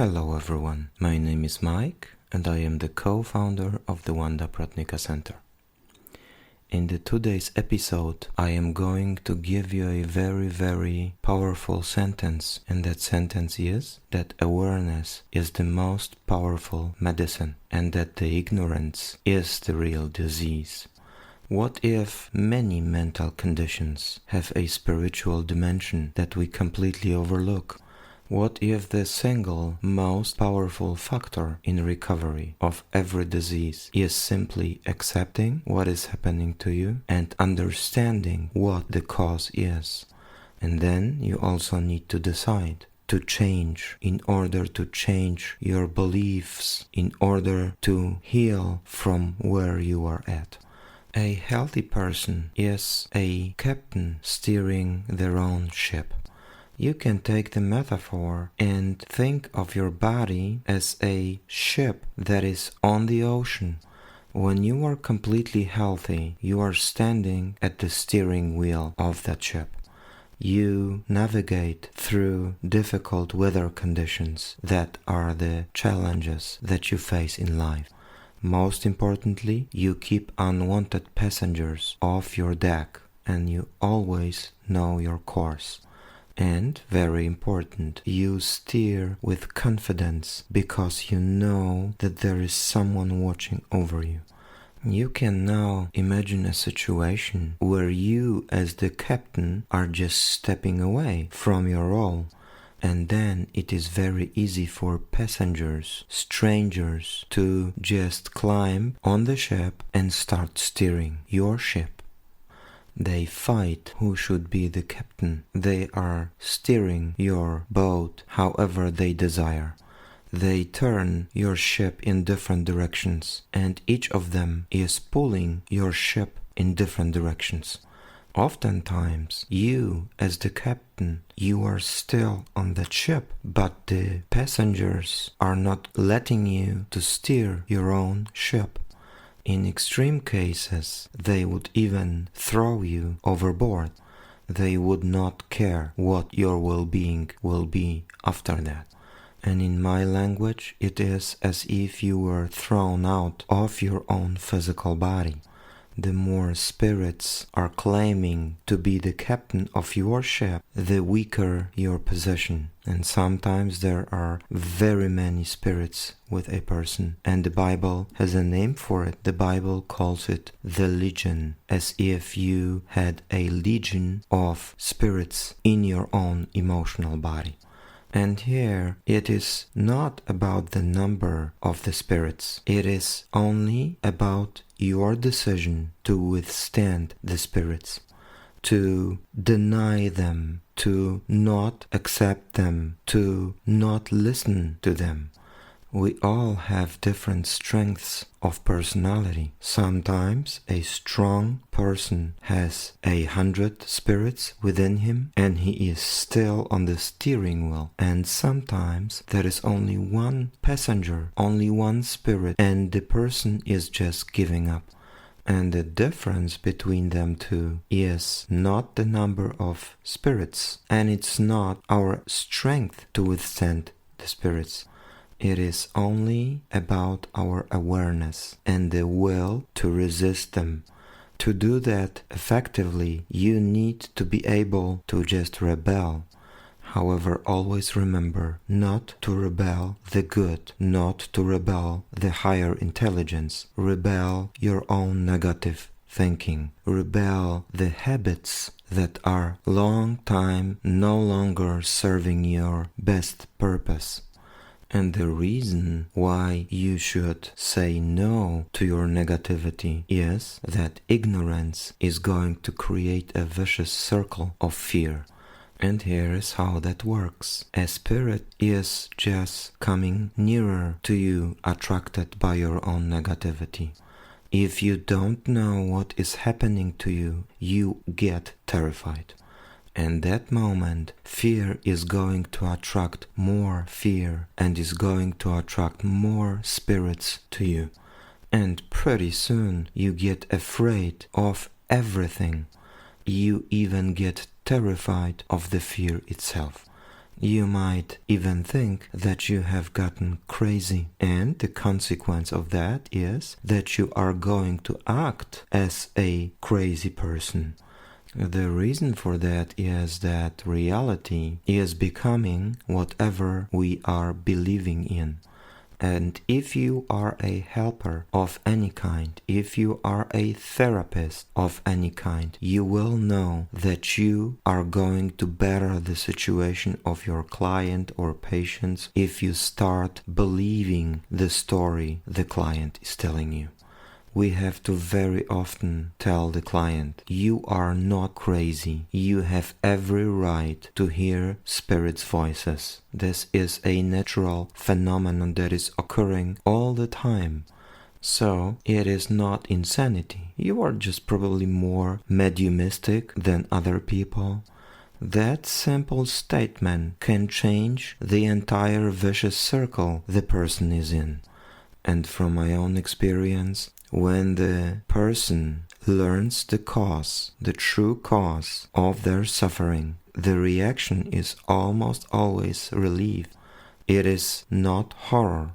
Hello everyone, my name is Mike and I am the co-founder of the Wanda Pratnicka Center. In today's episode, I am going to give you a very powerful sentence, and that sentence is that awareness is the most powerful medicine and that the ignorance is the real disease. What if many mental conditions have a spiritual dimension that we completely overlook? What if the single most powerful factor in recovery of every disease is simply accepting what is happening to you and understanding what the cause is? And then you also need to decide to change in order to change your beliefs, in order to heal from where you are at. A healthy person is a captain steering their own ship. You can take the metaphor and think of your body as a ship that is on the ocean. When you are completely healthy, you are standing at the steering wheel of that ship. You navigate through difficult weather conditions that are the challenges that you face in life. Most importantly, you keep unwanted passengers off your deck and you always know your course. And, very important, you steer with confidence because you know that there is someone watching over you. You can now imagine a situation where you as the captain are just stepping away from your role. And then it is very easy for passengers, strangers, to just climb on the ship and start steering your ship. They fight who should be the captain. They are steering your boat however they desire. They turn your ship in different directions, and each of them is pulling your ship in different directions. Oftentimes, you as the captain, you are still on that ship, but the passengers are not letting you to steer your own ship. In extreme cases, they would even throw you overboard. They would not care what your well-being will be after that. And in my language, it is as if you were thrown out of your own physical body. The more spirits are claiming to be the captain of your ship, the weaker your position. And sometimes there are very many spirits with a person. And the Bible has a name for it. The Bible calls it the legion, as if you had a legion of spirits in your own emotional body. And here it is not about the number of the spirits. It is only about your decision to withstand the spirits, to deny them, to not accept them, to not listen to them. We all have different strengths of personality. Sometimes a strong person has 100 spirits within him and he is still on the steering wheel. And sometimes there is only one passenger, only one spirit, and the person is just giving up. And the difference between them two is not the number of spirits, and it's not our strength to withstand the spirits. It is only about our awareness and the will to resist them. To do that effectively, you need to be able to just rebel. However, always remember not to rebel the good, not to rebel the higher intelligence. Rebel your own negative thinking. Rebel the habits that are long time no longer serving your best purpose. And the reason why you should say no to your negativity is that ignorance is going to create a vicious circle of fear. And here is how that works. A spirit is just coming nearer to you, attracted by your own negativity. If you don't know what is happening to you, you get terrified. And that moment, fear is going to attract more fear and is going to attract more spirits to you. And pretty soon you get afraid of everything. You even get terrified of the fear itself. You might even think that you have gotten crazy, and the consequence of that is that you are going to act as a crazy person. The reason for that is that reality is becoming whatever we are believing in. And if you are a helper of any kind, if you are a therapist of any kind, you will know that you are going to better the situation of your client or patients if you start believing the story the client is telling you. We have to very often tell the client, you are not crazy. You have every right to hear spirits' voices. This is a natural phenomenon that is occurring all the time. So it is not insanity. You are just probably more mediumistic than other people. That simple statement can change the entire vicious circle the person is in. And from my own experience, when the person learns the cause, the true cause of their suffering, the reaction is almost always relief. It is not horror.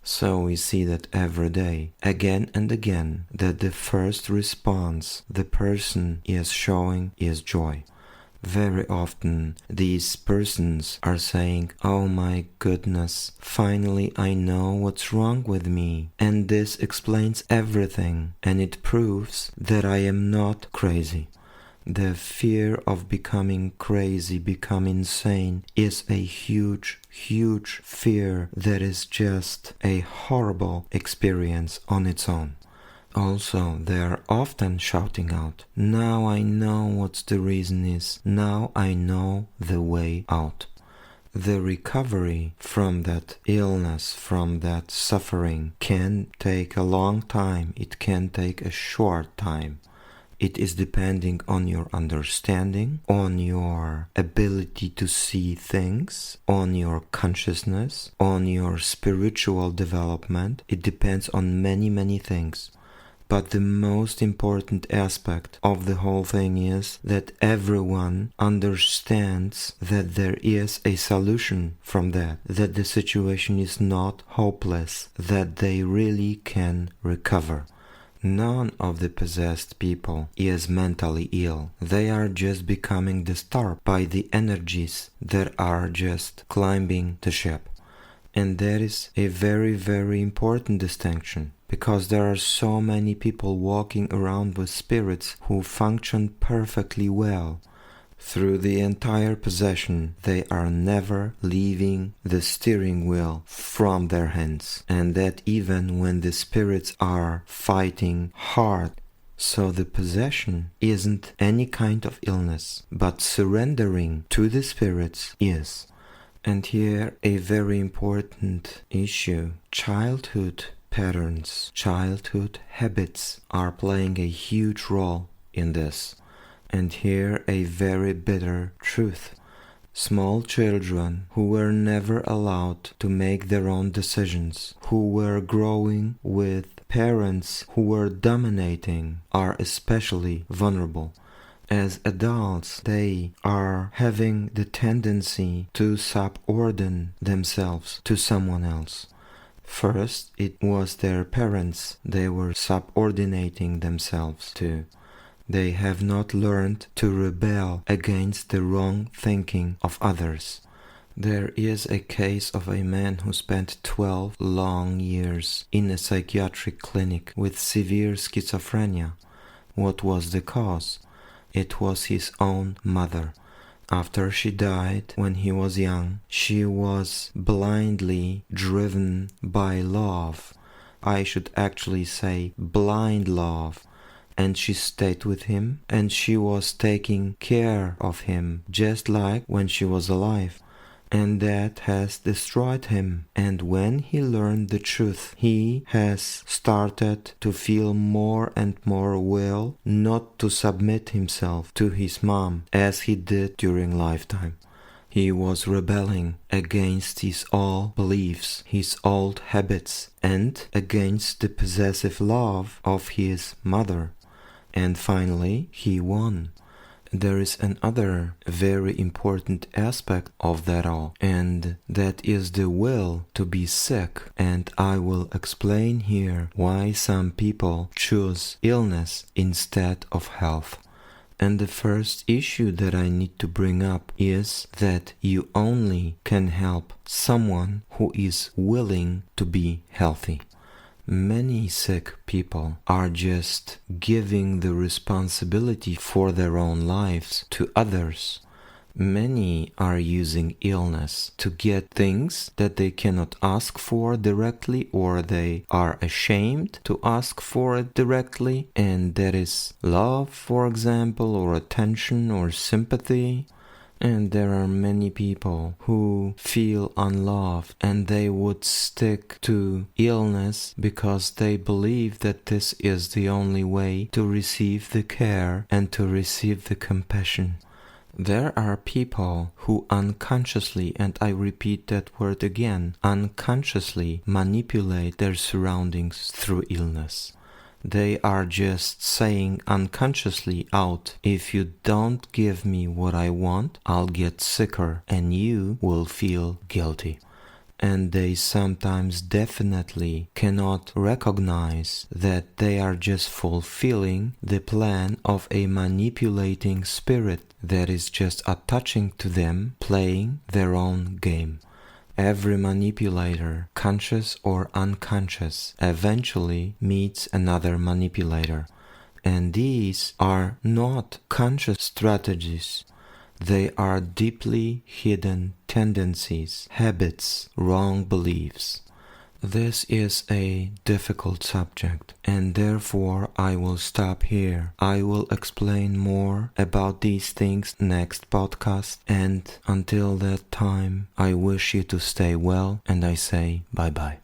So we see that every day, again and again, that the first response the person is showing is joy. Very often these persons are saying, oh my goodness, finally I know what's wrong with me, and this explains everything, and it proves that I am not crazy. The fear of becoming crazy, become insane, is a huge, huge fear that is just a horrible experience on its own. Also, they are often shouting out, now I know what the reason is, now I know the way out. The recovery from that illness, from that suffering, can take a long time, it can take a short time. It is depending on your understanding, on your ability to see things, on your consciousness, on your spiritual development. It depends on many, many things. But the most important aspect of the whole thing is that everyone understands that there is a solution from that the situation is not hopeless, that they really can recover. None of the possessed people is mentally ill. They are just becoming disturbed by the energies that are just climbing the ship. And that is a very, very important distinction, because there are so many people walking around with spirits who function perfectly well. Through the entire possession, they are never leaving the steering wheel from their hands, and that even when the spirits are fighting hard. So the possession isn't any kind of illness, but surrendering to the spirits is. And here a very important issue. Childhood patterns, childhood habits are playing a huge role in this. And here a very bitter truth. Small children who were never allowed to make their own decisions, who were growing with parents who were dominating, are especially vulnerable. As adults, they are having the tendency to subordinate themselves to someone else. First, it was their parents they were subordinating themselves to. They have not learned to rebel against the wrong thinking of others. There is a case of a man who spent 12 long years in a psychiatric clinic with severe schizophrenia. What was the cause? It was his own mother. After she died when he was young, she was blindly driven by love. I should actually say blind love. And she stayed with him, and she was taking care of him, just like when she was alive. And that has destroyed him. And when he learned the truth, he has started to feel more and more will not to submit himself to his mom as he did during lifetime. He was rebelling against his old beliefs, his old habits, and against the possessive love of his mother. And finally, he won. there is another very important aspect of that all, and that is the will to be sick. And I will explain here why some people choose illness instead of health. And the first issue that I need to bring up is that you only can help someone who is willing to be healthy. Many sick people are just giving the responsibility for their own lives to others. Many are using illness to get things that they cannot ask for directly, or they are ashamed to ask for it directly, and that is love, for example, or attention or sympathy. And there are many people who feel unloved, and they would stick to illness because they believe that this is the only way to receive the care and to receive the compassion. There are people who unconsciously, and I repeat that word again, unconsciously manipulate their surroundings through illness. They are just saying unconsciously out, if you don't give me what I want, I'll get sicker and you will feel guilty. And they sometimes definitely cannot recognize that they are just fulfilling the plan of a manipulating spirit that is just attaching to them, playing their own game. Every manipulator, conscious or unconscious, eventually meets another manipulator. And these are not conscious strategies. They are deeply hidden tendencies, habits, wrong beliefs. This is a difficult subject, and therefore I will stop here. I will explain more about these things next podcast, and until that time, I wish you to stay well, and I say bye-bye.